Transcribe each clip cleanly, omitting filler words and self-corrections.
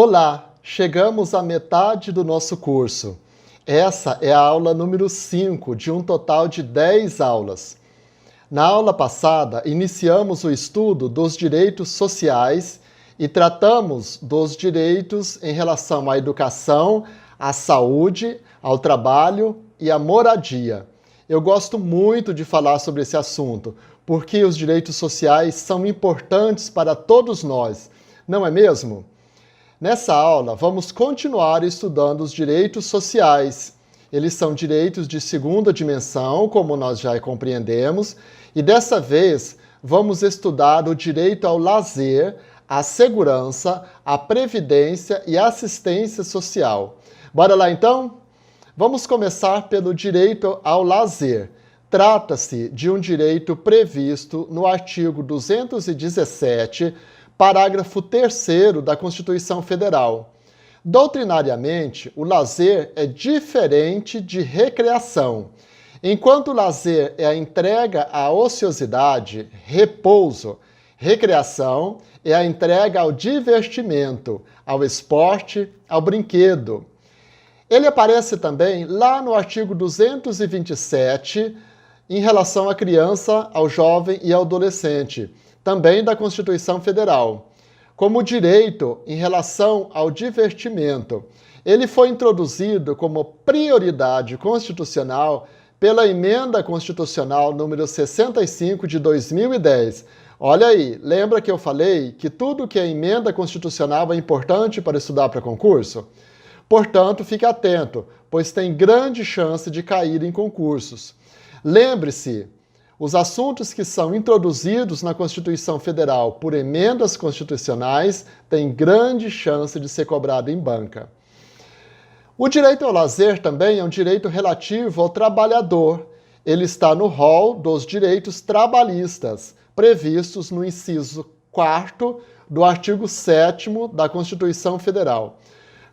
Olá, chegamos à metade do nosso curso. Essa é a aula número 5 de um total de 10 aulas. Na aula passada, iniciamos o estudo dos direitos sociais e tratamos dos direitos em relação à educação, à saúde, ao trabalho e à moradia. Eu gosto muito de falar sobre esse assunto, porque os direitos sociais são importantes para todos nós, não é mesmo? Nessa aula, vamos continuar estudando os direitos sociais. Eles são direitos de segunda dimensão, como nós já compreendemos, e dessa vez vamos estudar o direito ao lazer, à segurança, à previdência e à assistência social. Bora lá então? Vamos começar pelo direito ao lazer. Trata-se de um direito previsto no artigo 217, parágrafo 3º da Constituição Federal. Doutrinariamente, o lazer é diferente de recreação. Enquanto o lazer é a entrega à ociosidade, repouso, recreação é a entrega ao divertimento, ao esporte, ao brinquedo. Ele aparece também lá no artigo 227, em relação à criança, ao jovem e ao adolescente, também da Constituição Federal, como direito em relação ao divertimento. Ele foi introduzido como prioridade constitucional pela Emenda Constitucional número 65 de 2010. Olha aí, lembra que eu falei que tudo que é emenda constitucional é importante para estudar para concurso? Portanto, fique atento, pois tem grande chance de cair em concursos. Lembre-se, os assuntos que são introduzidos na Constituição Federal por emendas constitucionais têm grande chance de ser cobrado em banca. O direito ao lazer também é um direito relativo ao trabalhador. Ele está no rol dos direitos trabalhistas, previstos no inciso 4º do artigo 7º da Constituição Federal.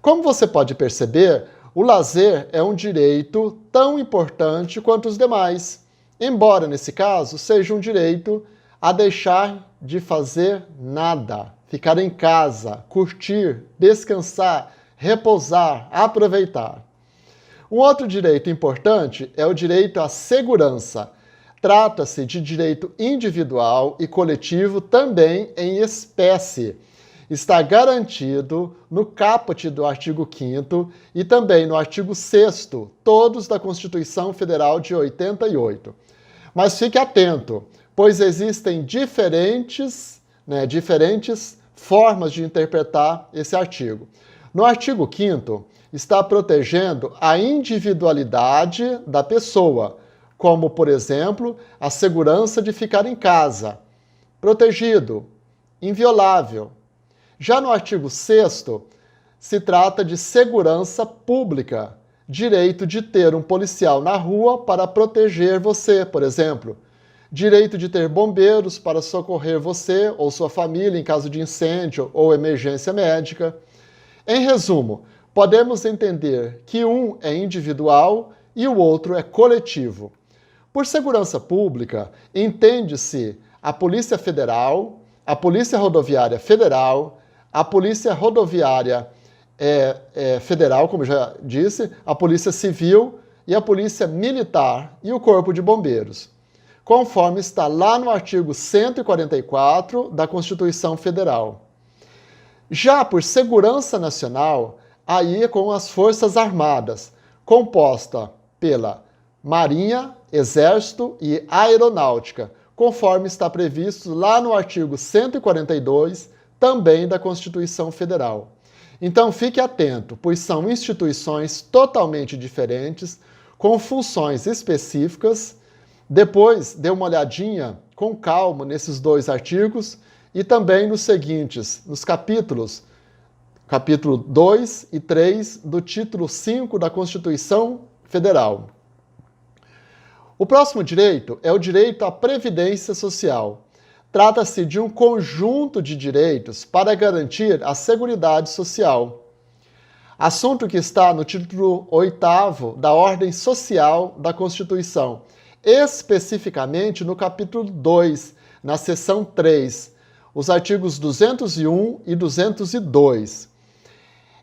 Como você pode perceber, o lazer é um direito tão importante quanto os demais, embora, nesse caso, seja um direito a deixar de fazer nada, ficar em casa, curtir, descansar, repousar, aproveitar. Um outro direito importante é o direito à segurança. Trata-se de direito individual e coletivo também em espécie. Está garantido no caput do artigo 5º e também no artigo 6º, todos da Constituição Federal de 88. Mas fique atento, pois existem diferentes formas de interpretar esse artigo. No artigo 5º, está protegendo a individualidade da pessoa, como, por exemplo, a segurança de ficar em casa. Protegido, inviolável. Já no artigo 6º, se trata de segurança pública, direito de ter um policial na rua para proteger você, por exemplo. Direito de ter bombeiros para socorrer você ou sua família em caso de incêndio ou emergência médica. Em resumo, podemos entender que um é individual e o outro é coletivo. Por segurança pública, entende-se a Polícia Federal, a Polícia Rodoviária Federal, a Polícia Rodoviária Federal, como já disse, a Polícia Civil e a Polícia Militar e o Corpo de Bombeiros, conforme está lá no artigo 144 da Constituição Federal. Já por segurança nacional, aí é com as Forças Armadas, composta pela Marinha, Exército e Aeronáutica, conforme está previsto lá no artigo 142, também da Constituição Federal. Então fique atento, pois são instituições totalmente diferentes, com funções específicas. Depois dê uma olhadinha com calma nesses dois artigos e também nos seguintes, nos capítulo 2 e 3 do título 5 da Constituição Federal. O próximo direito é o direito à previdência social. Trata-se de um conjunto de direitos para garantir a seguridade social. Assunto que está no título 8º da Ordem Social da Constituição, especificamente no capítulo 2, na seção 3, os artigos 201 e 202.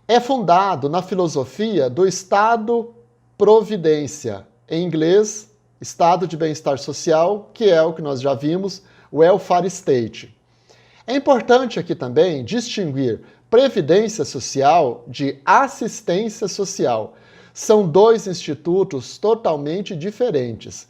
É fundado na filosofia do Estado-providência, em inglês, Estado de Bem-Estar Social, que é o que nós já vimos, o welfare state. É importante aqui também distinguir previdência social de assistência social. São dois institutos totalmente diferentes.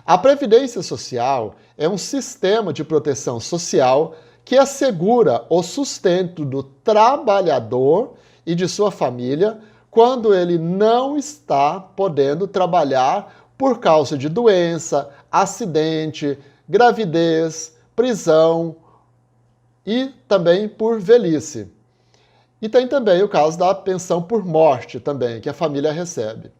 A previdência social é um sistema de proteção social que assegura o sustento do trabalhador e de sua família quando ele não está podendo trabalhar por causa de doença, acidente, gravidez, prisão e também por velhice. E tem também o caso da pensão por morte também, que a família recebe.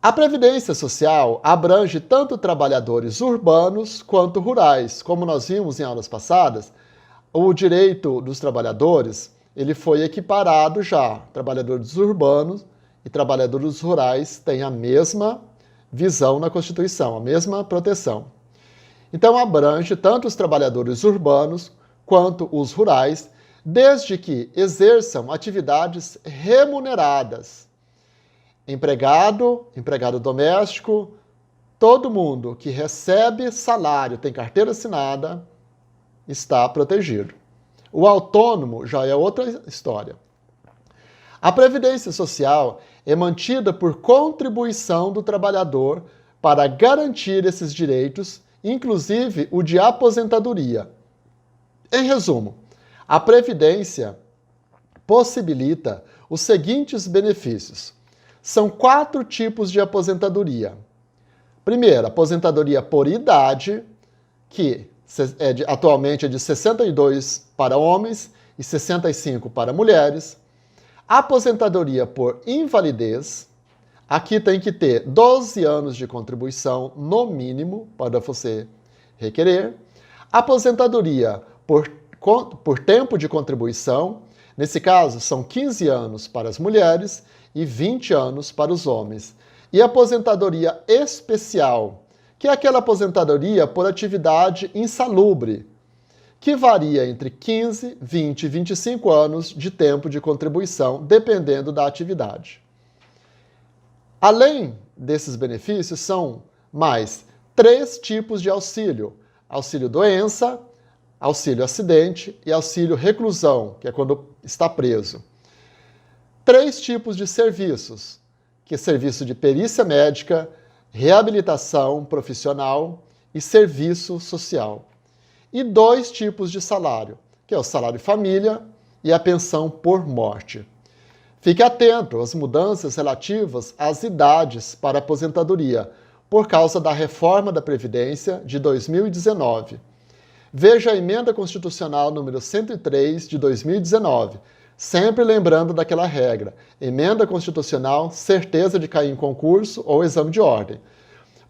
A Previdência Social abrange tanto trabalhadores urbanos quanto rurais. Como nós vimos em aulas passadas, o direito dos trabalhadores ele foi equiparado já. Trabalhadores urbanos e trabalhadores rurais têm a mesma visão na Constituição, a mesma proteção. Então abrange tanto os trabalhadores urbanos quanto os rurais, desde que exerçam atividades remuneradas. Empregado doméstico, todo mundo que recebe salário, tem carteira assinada, está protegido. O autônomo já é outra história. A Previdência Social é mantida por contribuição do trabalhador para garantir esses direitos, inclusive o de aposentadoria. Em resumo, a Previdência possibilita os seguintes benefícios. São 4 tipos de aposentadoria. Primeiro, aposentadoria por idade, que atualmente é de 62 para homens e 65 para mulheres. Aposentadoria por invalidez. Aqui tem que ter 12 anos de contribuição, no mínimo, para você requerer. Aposentadoria por tempo de contribuição. Nesse caso, são 15 anos para as mulheres e 20 anos para os homens. E aposentadoria especial, que é aquela aposentadoria por atividade insalubre, que varia entre 15, 20 e 25 anos de tempo de contribuição, dependendo da atividade. Além desses benefícios, são mais 3 tipos de auxílio: auxílio doença, auxílio acidente e auxílio reclusão, que é quando está preso. 3 tipos de serviços, que é serviço de perícia médica, reabilitação profissional e serviço social. E 2 tipos de salário, que é o salário família e a pensão por morte. Fique atento às mudanças relativas às idades para aposentadoria, por causa da reforma da Previdência de 2019. Veja a Emenda Constitucional número 103 de 2019, sempre lembrando daquela regra: emenda constitucional, certeza de cair em concurso ou exame de ordem.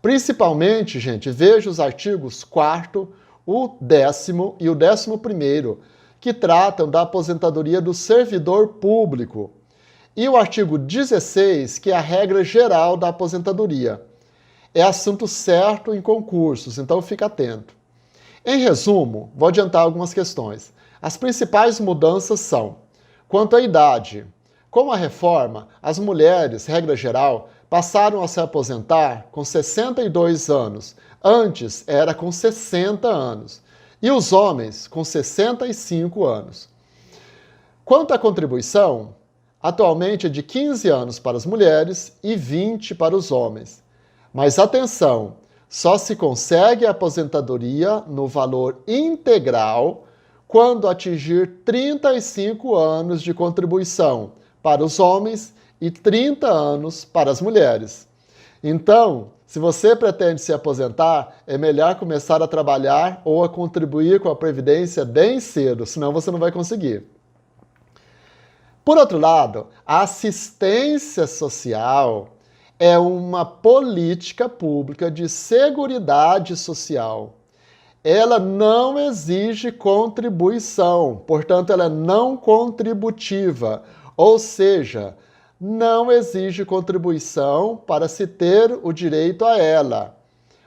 Principalmente, gente, veja os artigos 4º, o 10º e o 11º, que tratam da aposentadoria do servidor público. E o artigo 16, que é a regra geral da aposentadoria. É assunto certo em concursos, então fica atento. Em resumo, vou adiantar algumas questões. As principais mudanças são: quanto à idade, com a reforma, as mulheres, regra geral, passaram a se aposentar com 62 anos. Antes era com 60 anos. E os homens com 65 anos. Quanto à contribuição, atualmente é de 15 anos para as mulheres e 20 para os homens. Mas atenção, só se consegue a aposentadoria no valor integral quando atingir 35 anos de contribuição para os homens e 30 anos para as mulheres. Então, se você pretende se aposentar, é melhor começar a trabalhar ou a contribuir com a Previdência bem cedo, senão você não vai conseguir. Por outro lado, a assistência social é uma política pública de seguridade social. Ela não exige contribuição, portanto, ela é não contributiva, ou seja, não exige contribuição para se ter o direito a ela.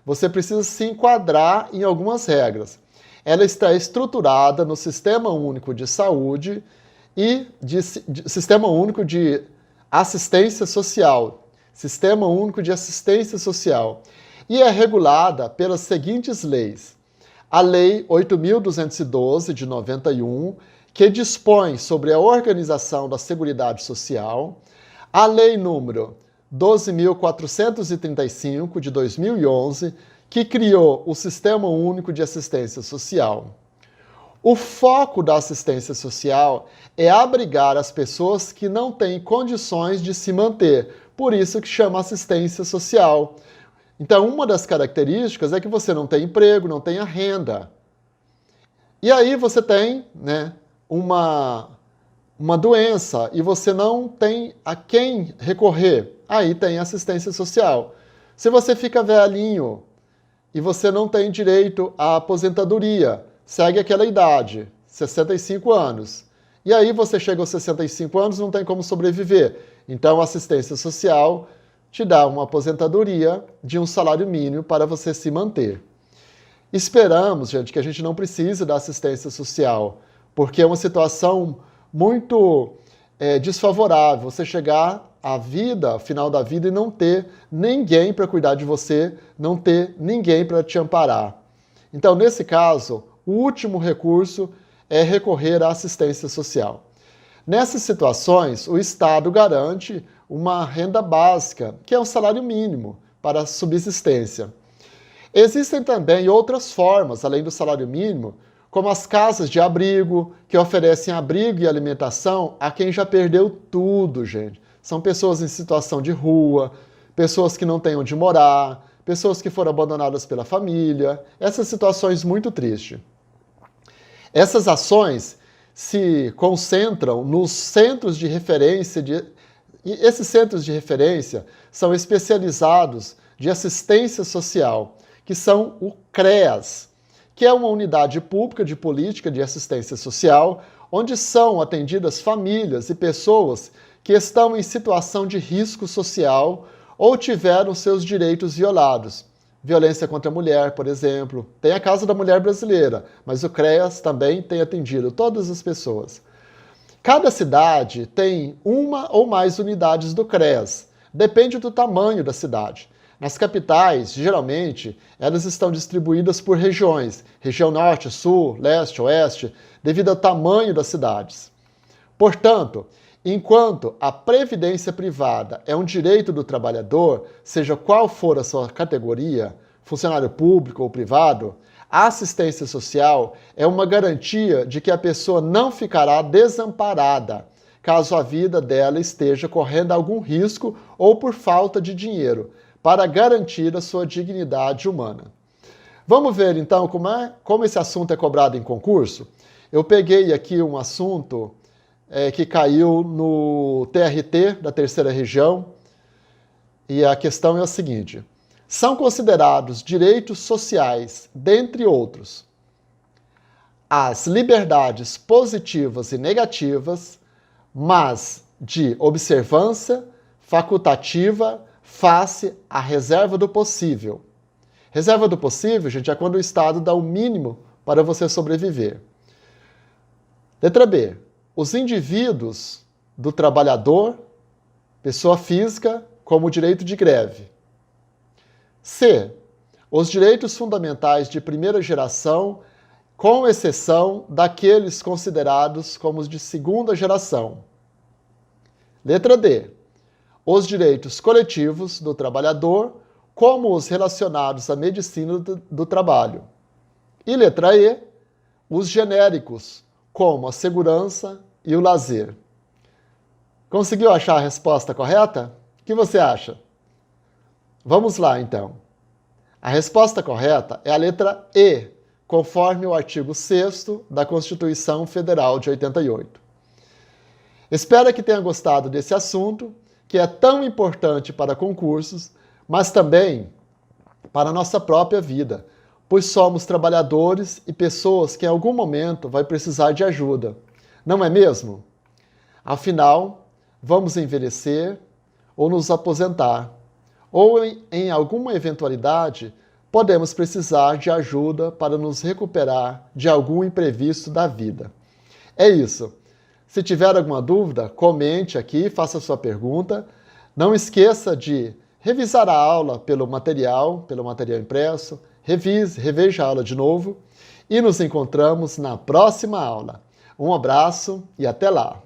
Você precisa se enquadrar em algumas regras. Ela está estruturada no Sistema Único de Saúde e de Sistema Único de Assistência Social. Sistema Único de Assistência Social. E é regulada pelas seguintes leis. A Lei 8.212, de 91, que dispõe sobre a organização da Seguridade Social. A Lei número 12.435, de 2011, que criou o Sistema Único de Assistência Social. O foco da assistência social é abrigar as pessoas que não têm condições de se manter, por isso que chama assistência social. Então, uma das características é que você não tem emprego, não tenha renda. E aí você tem, uma doença e você não tem a quem recorrer. Aí tem assistência social. Se você fica velhinho e você não tem direito à aposentadoria, segue aquela idade, 65 anos. E aí você chega aos 65 anos e não tem como sobreviver. Então a assistência social te dá uma aposentadoria de um salário mínimo para você se manter. Esperamos, gente, que a gente não precise da assistência social, porque é uma situação muito desfavorável você chegar à vida, ao final da vida, e não ter ninguém para cuidar de você, não ter ninguém para te amparar. Então, nesse caso, o último recurso é recorrer à assistência social. Nessas situações, o Estado garante uma renda básica, que é um salário mínimo para a subsistência. Existem também outras formas, além do salário mínimo, como as casas de abrigo, que oferecem abrigo e alimentação a quem já perdeu tudo, gente. São pessoas em situação de rua, pessoas que não têm onde morar, pessoas que foram abandonadas pela família, essas situações muito tristes. Essas ações se concentram nos centros de referência, e esses centros de referência são especializados de assistência social, que são o CREAS, que é uma unidade pública de política de assistência social, onde são atendidas famílias e pessoas que estão em situação de risco social ou tiveram seus direitos violados. Violência contra a mulher, por exemplo. Tem a Casa da Mulher Brasileira, mas o CREAS também tem atendido todas as pessoas. Cada cidade tem uma ou mais unidades do CREAS. Depende do tamanho da cidade. Nas capitais, geralmente, elas estão distribuídas por regiões. Região Norte, Sul, Leste, Oeste, devido ao tamanho das cidades. Portanto, enquanto a previdência privada é um direito do trabalhador, seja qual for a sua categoria, funcionário público ou privado, a assistência social é uma garantia de que a pessoa não ficará desamparada, caso a vida dela esteja correndo algum risco ou por falta de dinheiro, para garantir a sua dignidade humana. Vamos ver então como esse assunto é cobrado em concurso? Eu peguei aqui um assunto que caiu no TRT da terceira região, e a questão é a seguinte: são considerados direitos sociais, dentre outros, as liberdades positivas e negativas, mas de observância facultativa face à reserva do possível. Reserva do possível, gente, é quando o Estado dá o mínimo para você sobreviver. Letra B. Os indivíduos do trabalhador, pessoa física, como o direito de greve. C. Os direitos fundamentais de primeira geração, com exceção daqueles considerados como os de segunda geração. Letra D. Os direitos coletivos do trabalhador, como os relacionados à medicina do trabalho. E letra E. Os genéricos, como a segurança e o lazer. Conseguiu achar a resposta correta? O que você acha? Vamos lá, então. A resposta correta é a letra E, conforme o artigo 6º da Constituição Federal de 88. Espero que tenha gostado desse assunto, que é tão importante para concursos, mas também para a nossa própria vida, pois somos trabalhadores e pessoas que em algum momento vai precisar de ajuda. Não é mesmo? Afinal, vamos envelhecer ou nos aposentar, ou em alguma eventualidade podemos precisar de ajuda para nos recuperar de algum imprevisto da vida. É isso. Se tiver alguma dúvida, comente aqui, faça sua pergunta. Não esqueça de revisar a aula pelo material impresso. Reveja a aula de novo e nos encontramos na próxima aula. Um abraço e até lá!